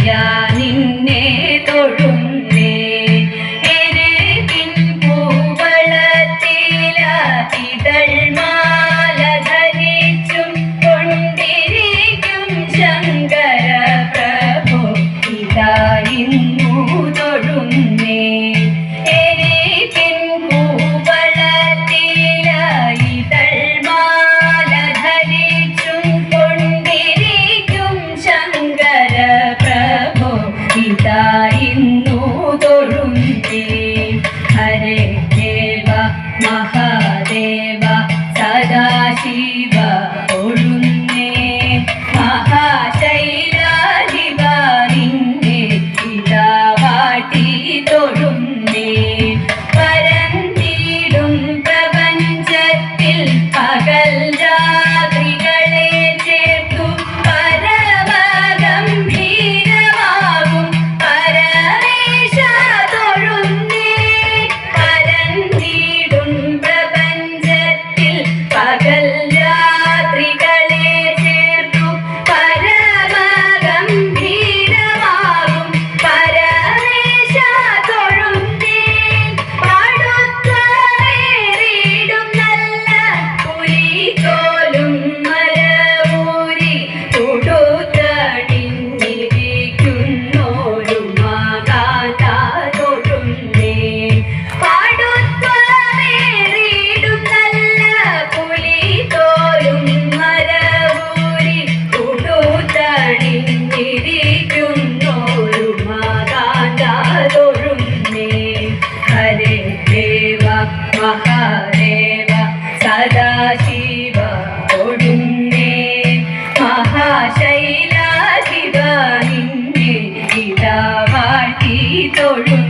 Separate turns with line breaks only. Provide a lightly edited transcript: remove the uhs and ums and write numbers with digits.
നിന്നെ തൊഴുന്നേ ഇതൾമാല ധരിച്ചും കൊണ്ടിരിക്കും ശങ്കര പ്രഭു ഇതായിരുന്നു തൊഴുന്നേ ഇതൾമാല ധരിച്ചും കൊണ്ടിരിക്കും ശങ്കര പ്രഭു ഇതായിരുന്നു തൊഴുന്നേ ഹരേ ദേവ മഹാദേവ സദാശിവ തൊഴുന്നേ മഹാശൈലാധിപ നിന്നെ ഇതാ വാട്ടി തൊഴുന്നേ പരന്നിടും പ്രപഞ്ചത്തിൽ പകൽ രാത്രികളെ ചേർത്തു പരമഗംഭീരമാകും പരമേശ തൊഴുന്നേ പരന്നിടും പ്രപഞ്ചത്തിൽ പകൽ രാത്രികളെ ചേർത്തു പരമഗംഭീരമാകും പരമേശ തൊഴുന്നേ പാടുത്തേറിയിടും നല്ല പുലിതോലും മരവൂരി കൊടുത്തണിഞ്ഞിരിക്കുന്നോരു മാതാത തൊഴുന്നേ പാടുത്തേറിയിടും നല്ല പുലിതോലും മരവൂരി കൊടുത്തണിഞ്ഞിരിക്കുന്നോരു മാതാത തൊഴുന്നേ ഹരേ ദേവ മഹാദേവ സദാശിവ തൊഴുന്നേ മഹാശൈലാധിപ നിന്നെ ഇതാ വാട്ടി തൊഴുന്നേ